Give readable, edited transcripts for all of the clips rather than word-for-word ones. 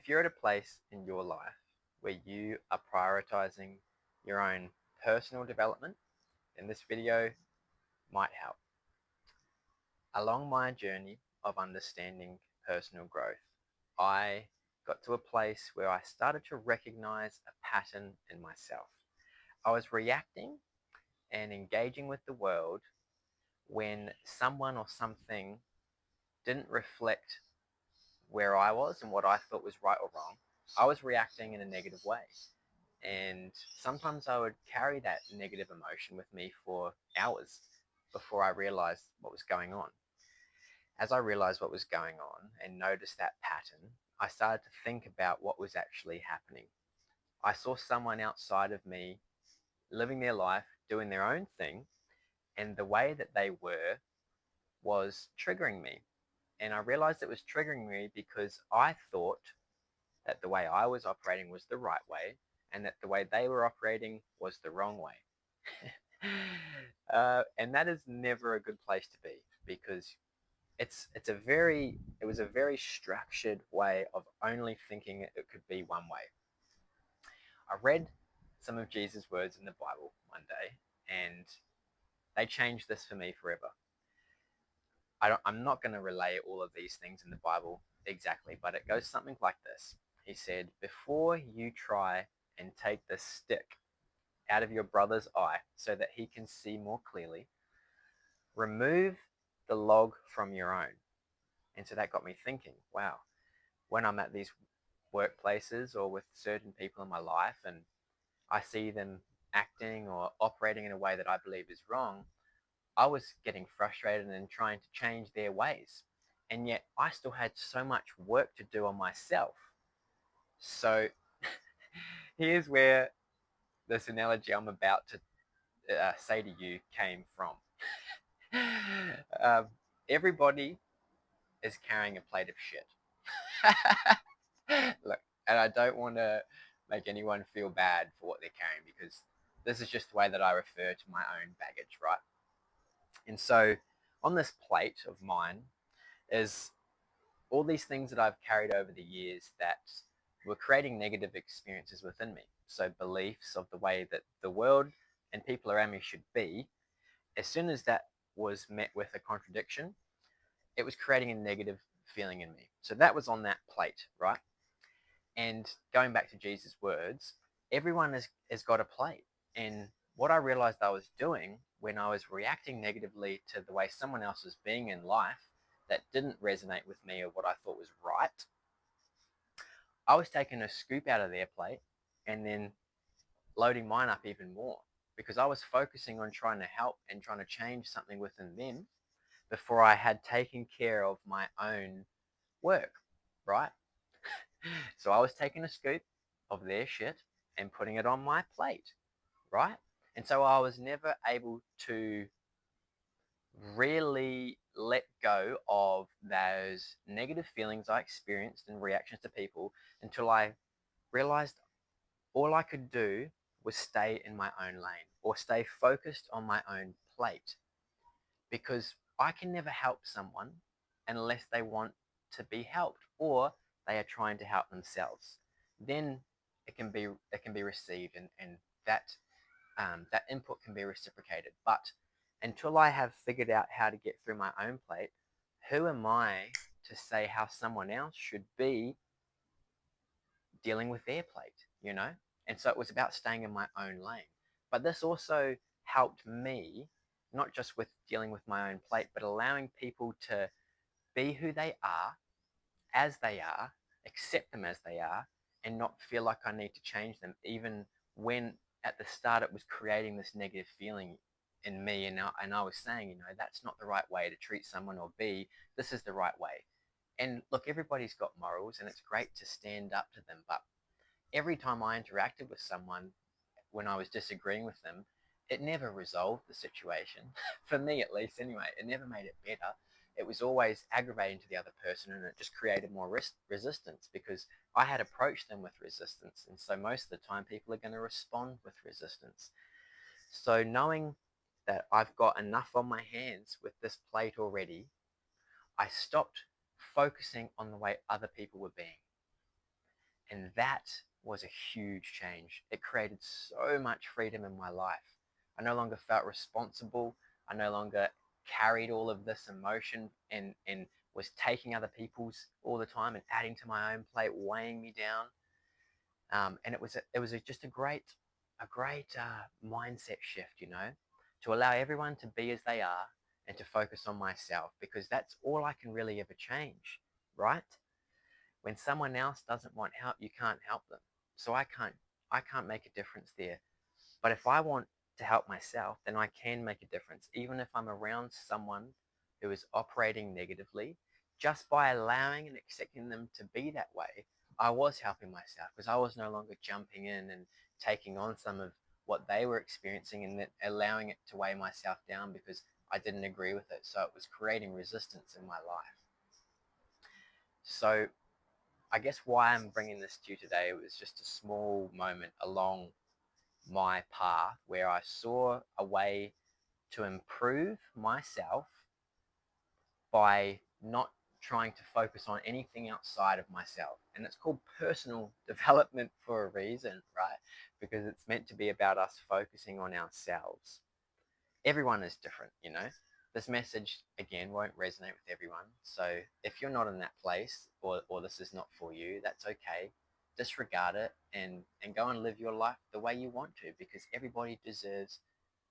If you're at a place in your life where you are prioritizing your own personal development, then this video might help. Along my journey of understanding personal growth, I got to a place where I started to recognize a pattern in myself. I was reacting and engaging with the world when someone or something didn't reflect where I was and what I thought was right or wrong. I was reacting in a negative way. And sometimes I would carry that negative emotion with me for hours before I realized what was going on. As I realized what was going on and noticed that pattern, I started to think about what was actually happening. I saw someone outside of me living their life, doing their own thing, and the way that they were was triggering me. And I realized it was triggering me because I thought that the way I was operating was the right way and that the way they were operating was the wrong way. And that is never a good place to be because it was a very structured way of only thinking it could be one way. I read some of Jesus' words in the Bible one day, and they changed this for me forever. I'm not going to relay all of these things in the Bible exactly, but it goes something like this. He said, "Before you try and take the stick out of your brother's eye so that he can see more clearly, remove the log from your own." And so that got me thinking, wow, when I'm at these workplaces or with certain people in my life and I see them acting or operating in a way that I believe is wrong, I was getting frustrated and trying to change their ways. And yet I still had so much work to do on myself. So here's where this analogy I'm about to say to you came from. um, Everybody is carrying a plate of shit. Look, and I don't want to make anyone feel bad for what they're carrying because this is just the way that I refer to my own baggage, right? And so on this plate of mine is all these things that I've carried over the years that were creating negative experiences within me. So beliefs of the way that the world and people around me should be. As soon as that was met with a contradiction, it was creating a negative feeling in me. So that was on that plate, right? And going back to Jesus' words, everyone has got a plate. And what I realized I was doing when I was reacting negatively to the way someone else was being in life that didn't resonate with me or what I thought was right, I was taking a scoop out of their plate and then loading mine up even more because I was focusing on trying to help and trying to change something within them before I had taken care of my own work, right? So I was taking a scoop of their shit and putting it on my plate, right? And so I was never able to really let go of those negative feelings I experienced and reactions to people until I realized all I could do was stay in my own lane or stay focused on my own plate because I can never help someone unless they want to be helped or they are trying to help themselves. Then it can be received and that that input can be reciprocated. But until I have figured out how to get through my own plate, who am I to say how someone else should be dealing with their plate, you know? And so it was about staying in my own lane. But this also helped me, not just with dealing with my own plate, but allowing people to be who they are, as they are, accept them as they are, and not feel like I need to change them, even when at the start it was creating this negative feeling in me. And I was saying, that's not the right way to treat someone, or be, this is the right way. And look, everybody's got morals and it's great to stand up to them. But every time I interacted with someone when I was disagreeing with them, it never resolved the situation. For me, at least, anyway, it never made it better. It was always aggravating to the other person, and it just created more resistance because I had approached them with resistance. And so most of the time, people are going to respond with resistance. So knowing that I've got enough on my hands with this plate already, I stopped focusing on the way other people were being. And that was a huge change. It created so much freedom in my life. I no longer felt responsible. I no longer carried all of this emotion and was taking other people's all the time and adding to my own plate, weighing me down. And just a great mindset shift, to allow everyone to be as they are and to focus on myself, because that's all I can really ever change, right? When someone else doesn't want help, you can't help them. So I can't make a difference there. But if I want to help myself, then I can make a difference, even if I'm around someone who is operating negatively. Just by allowing and accepting them to be that way, I was helping myself, because I was no longer jumping in and taking on some of what they were experiencing and then allowing it to weigh myself down because I didn't agree with it. So it was creating resistance in my life. So I guess why I'm bringing this to you today was just a small moment along my path where I saw a way to improve myself by not trying to focus on anything outside of myself. And it's called personal development for a reason, right? Because it's meant to be about us focusing on ourselves. Everyone is different. This message, again, won't resonate with everyone. So if you're not in that place, or this is not for you, that's okay. Disregard it and go and live your life the way you want to, because everybody deserves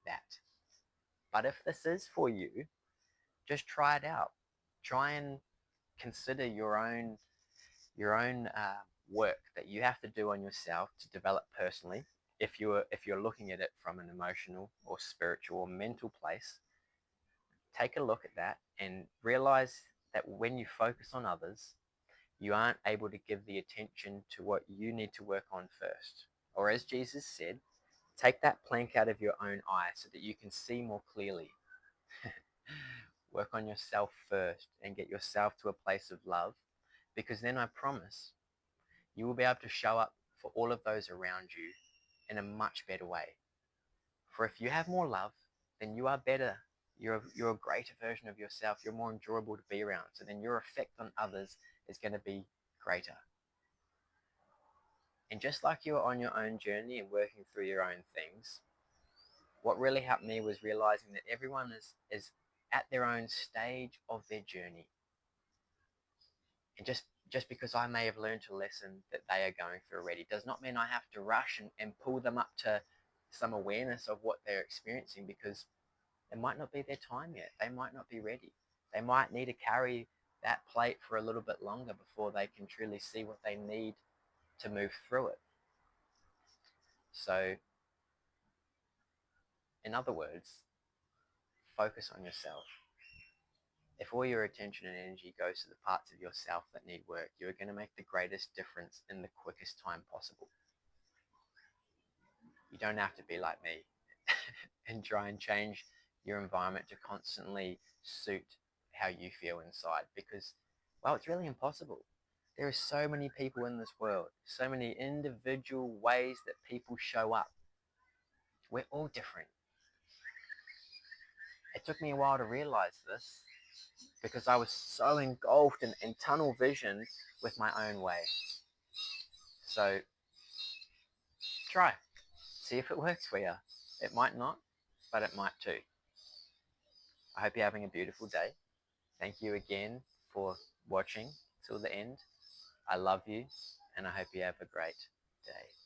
that. But if this is for you, just try it out. Try and consider your own work that you have to do on yourself to develop personally. If you're looking at it from an emotional or spiritual or mental place, take a look at that and realize that when you focus on others, you aren't able to give the attention to what you need to work on first. Or as Jesus said, take that plank out of your own eye so that you can see more clearly. Work on yourself first and get yourself to a place of love, because then I promise you will be able to show up for all of those around you in a much better way. For if you have more love, then you are better. You're a greater version of yourself. You're more enjoyable to be around. So then your effect on others is going to be greater. And just like you're on your own journey and working through your own things, what really helped me was realizing that everyone is at their own stage of their journey. And just because I may have learned a lesson that they are going through already does not mean I have to rush and pull them up to some awareness of what they're experiencing, because it might not be their time yet. They might not be ready. They might need to carry that plate for a little bit longer before they can truly see what they need to move through it. So, in other words, focus on yourself. If all your attention and energy goes to the parts of yourself that need work, you're going to make the greatest difference in the quickest time possible. You don't have to be like me and try and change your environment to constantly suit how you feel inside, because, well, it's really impossible. There are so many people in this world, so many individual ways that people show up. We're all different. It took me a while to realize this because I was so engulfed in tunnel vision with my own way. So try. See if it works for you. It might not, but it might too. I hope you're having a beautiful day. Thank you again for watching till the end. I love you, and I hope you have a great day.